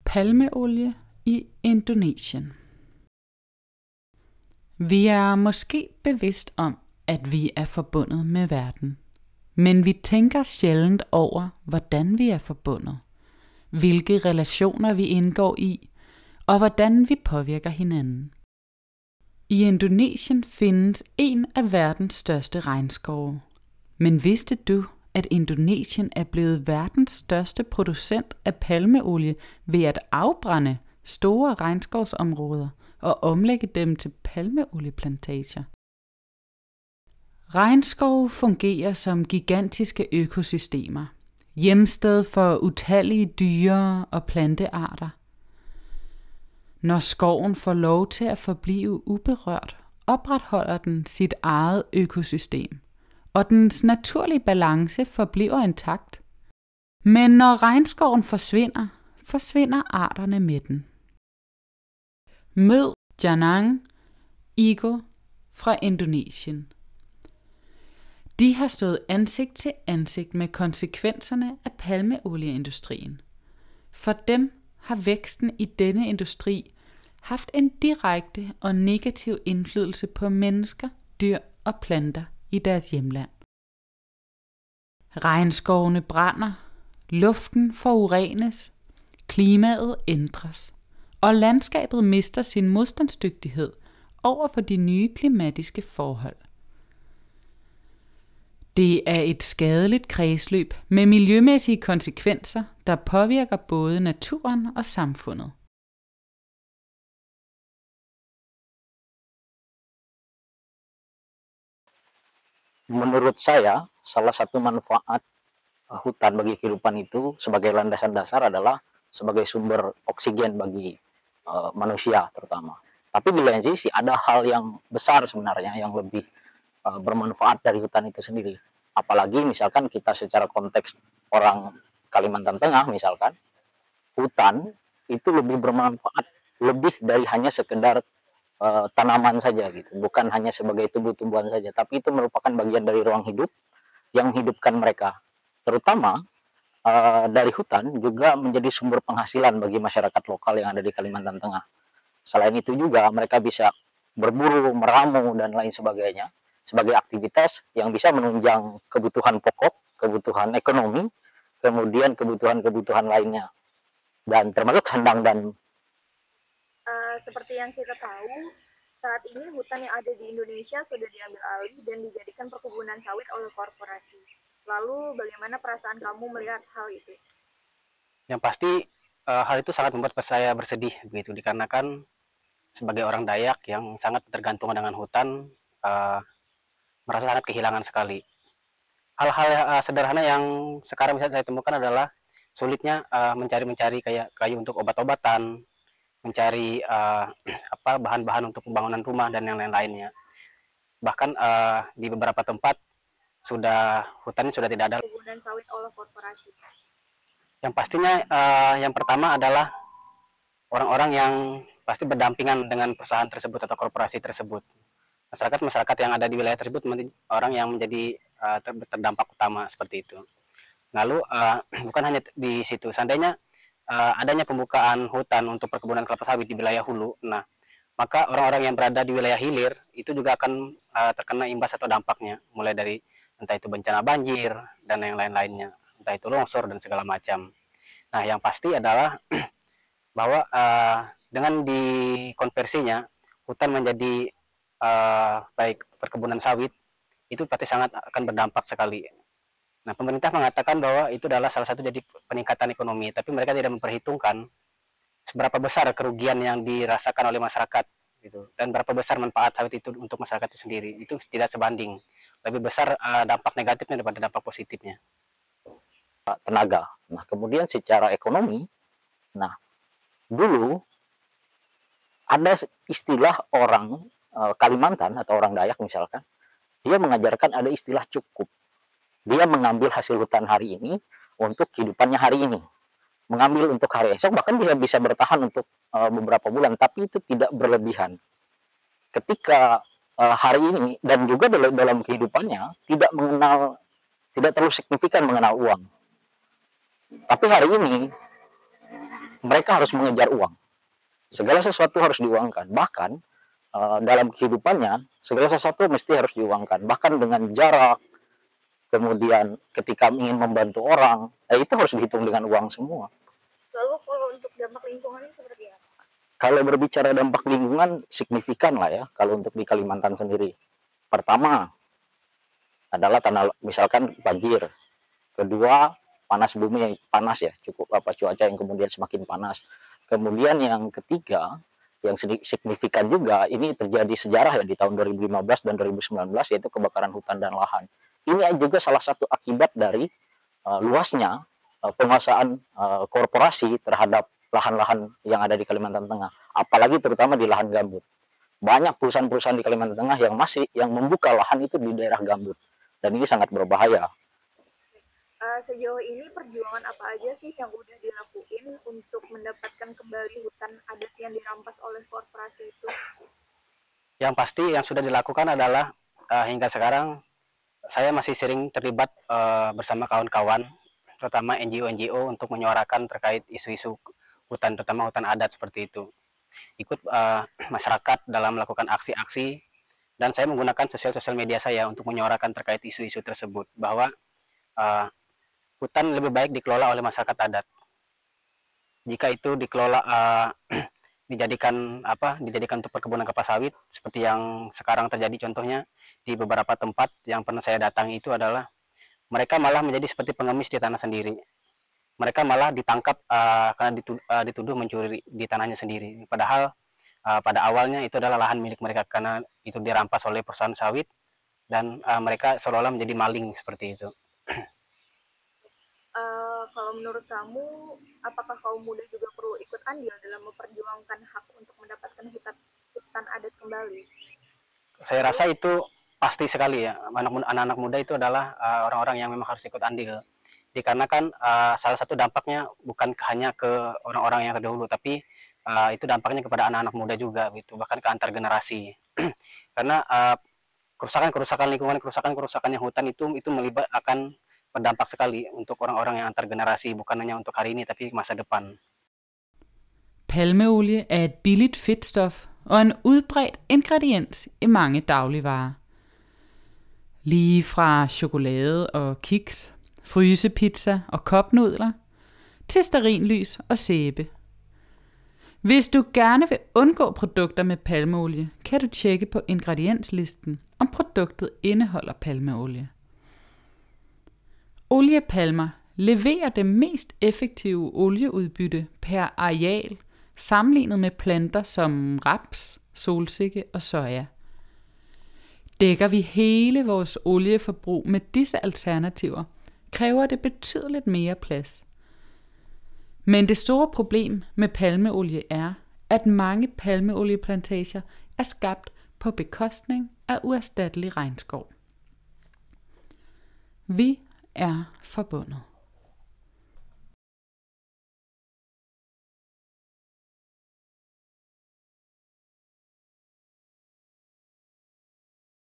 Palmeolie i Indonesien. Vi er måske bevidst om, at vi er forbundet med verden. Men vi tænker sjældent over, hvordan vi er forbundet, hvilke relationer vi indgår i, og hvordan vi påvirker hinanden. I Indonesien findes en af verdens største regnskove. Men vidste du, at Indonesien er blevet verdens største producent af palmeolie ved at afbrænde store regnskovsområder og omlægge dem til palmeolieplantager? Regnskove fungerer som gigantiske økosystemer, hjemsted for utallige dyre- og plantearter. Når skoven får lov til at forblive uberørt, opretholder den sit eget økosystem, og dens naturlige balance forbliver intakt. Men når regnskoven forsvinder, forsvinder arterne med den. Mød Janang Igo fra Indonesien. De har stået ansigt til ansigt med konsekvenserne af palmeolieindustrien. For dem har væksten i denne industri haft en direkte og negativ indflydelse på mennesker, dyr og planter i deres hjemland. Regnskovene brænder, luften forurenes, klimaet ændres, og landskabet mister sin modstandsdygtighed over for de nye klimatiske forhold. Det er et skadeligt kredsløb med miljømæssige konsekvenser, der påvirker både naturen og samfundet. Menurut saya, salah satu manfaat hutan bagi kehidupan itu sebagai landasan dasar adalah sebagai sumber oksigen bagi manusia terutama. Tapi di lain sisi ada hal yang besar sebenarnya yang lebih bermanfaat dari hutan itu sendiri. Apalagi misalkan kita secara konteks orang Kalimantan Tengah misalkan, hutan itu lebih bermanfaat lebih dari hanya sekedar tanaman saja gitu, bukan hanya sebagai tumbuh-tumbuhan saja, tapi itu merupakan bagian dari ruang hidup yang menghidupkan mereka. Terutama dari hutan juga menjadi sumber penghasilan bagi masyarakat lokal yang ada di Kalimantan Tengah. Selain itu juga mereka bisa berburu, meramu, dan lain sebagainya sebagai aktivitas yang bisa menunjang kebutuhan pokok, kebutuhan ekonomi, kemudian kebutuhan-kebutuhan lainnya, dan termasuk sandang dan seperti yang kita tahu, saat ini hutan yang ada di Indonesia sudah diambil alih dan dijadikan perkebunan sawit oleh korporasi. Lalu bagaimana perasaan kamu melihat hal itu? Yang pasti hal itu sangat membuat saya bersedih begitu, dikarenakan sebagai orang Dayak yang sangat tergantung dengan hutan, merasa sangat kehilangan sekali. Hal-hal sederhana yang sekarang bisa saya temukan adalah sulitnya mencari kayak kayu untuk obat-obatan, mencari bahan-bahan untuk pembangunan rumah dan yang lain-lainnya. Bahkan di beberapa tempat hutannya sudah tidak ada. Perkebunan sawit oleh korporasi. Yang pastinya yang pertama adalah orang-orang yang pasti berdampingan dengan perusahaan tersebut atau korporasi tersebut. Masyarakat yang ada di wilayah tersebut orang yang menjadi terdampak utama seperti itu. Lalu bukan hanya di situ, seandainya adanya pembukaan hutan untuk perkebunan kelapa sawit di wilayah hulu, nah maka orang-orang yang berada di wilayah hilir itu juga akan terkena imbas atau dampaknya, mulai dari entah itu bencana banjir dan yang lain-lainnya, entah itu longsor dan segala macam. Nah, yang pasti adalah bahwa dengan dikonversinya hutan menjadi baik perkebunan sawit, itu pasti sangat akan berdampak sekali. Nah, pemerintah mengatakan bahwa itu adalah salah satu jadi peningkatan ekonomi, tapi mereka tidak memperhitungkan seberapa besar kerugian yang dirasakan oleh masyarakat gitu, dan berapa besar manfaat sawit itu untuk masyarakat itu sendiri. Itu tidak sebanding, lebih besar dampak negatifnya daripada dampak positifnya. Tenaga. Nah, kemudian secara ekonomi, nah dulu ada istilah orang Kalimantan atau orang Dayak misalkan, dia mengajarkan ada istilah cukup. Dia mengambil hasil hutan hari ini untuk kehidupannya hari ini, mengambil untuk hari esok, bahkan bisa bertahan untuk beberapa bulan, tapi itu tidak berlebihan. Ketika hari ini dan juga dalam kehidupannya tidak terlalu signifikan mengenal uang. Tapi hari ini mereka harus mengejar uang. Segala sesuatu harus diuangkan. Bahkan dalam kehidupannya segala sesuatu mesti harus diuangkan. Bahkan dengan jarak, kemudian ketika ingin membantu orang, itu harus dihitung dengan uang semua. Lalu kalau untuk dampak lingkungan seperti apa? Kalau berbicara dampak lingkungan signifikan lah ya kalau untuk di Kalimantan sendiri. Pertama adalah tanah, misalkan banjir. Kedua, panas bumi yang panas ya, cukup cuaca yang kemudian semakin panas. Kemudian yang ketiga, yang signifikan juga, ini terjadi sejarah ya di tahun 2015 dan 2019, yaitu kebakaran hutan dan lahan. Ini juga salah satu akibat dari luasnya penguasaan korporasi terhadap lahan-lahan yang ada di Kalimantan Tengah, apalagi terutama di lahan gambut. Banyak perusahaan-perusahaan di Kalimantan Tengah yang membuka lahan itu di daerah gambut, dan ini sangat berbahaya. Sejauh ini perjuangan apa aja sih yang udah dilakuin untuk mendapatkan kembali hutan adat yang dirampas oleh korporasi itu? Yang pasti yang sudah dilakukan adalah hingga sekarang saya masih sering terlibat bersama kawan-kawan, terutama NGO-NGO untuk menyuarakan terkait isu-isu hutan, terutama hutan adat seperti itu. Ikut masyarakat dalam melakukan aksi-aksi, dan saya menggunakan sosial media saya untuk menyuarakan terkait isu-isu tersebut, bahwa hutan lebih baik dikelola oleh masyarakat adat. Jika itu dikelola dijadikan untuk perkebunan kelapa sawit seperti yang sekarang terjadi, contohnya di beberapa tempat yang pernah saya datangi itu adalah mereka malah menjadi seperti pengemis di tanah sendiri. Mereka malah ditangkap karena dituduh mencuri di tanahnya sendiri. Padahal pada awalnya itu adalah lahan milik mereka, karena itu dirampas oleh perusahaan sawit, dan mereka seolah-olah menjadi maling seperti itu. Kalau menurut kamu, apakah kaum muda juga perlu ikut andil dalam memperjuangkan hak untuk mendapatkan hutan adat kembali? Saya rasa itu pasti sekali ya. Anak-anak muda itu adalah orang-orang yang memang harus ikut andil. Dikarenakan salah satu dampaknya bukan hanya ke orang-orang yang terdahulu, tapi itu dampaknya kepada anak-anak muda juga, gitu, bahkan ke antar generasi. Karena kerusakan lingkungan, kerusakan yang hutan itu akan berdampak sekali untuk orang-orang yang antar generasi, bukan hanya untuk hari ini, tapi masa depan. Palmeolie er et billigt fedtstof og en udbredt ingrediens i mange dagligvarer. Lige fra chokolade og kiks, frysepizza og kopnudler, til stearinlys og sæbe. Hvis du gerne vil undgå produkter med palmeolie, kan du tjekke på ingredienslisten, om produktet indeholder palmeolie. Oliepalmer leverer det mest effektive olieudbytte per areal, sammenlignet med planter som raps, solsikke og soja. Dækker vi hele vores olieforbrug med disse alternativer, kræver det betydeligt mere plads. Men det store problem med palmeolie er, at mange palmeolieplantager er skabt på bekostning af uerstattelig regnskov. Vi er forbundet.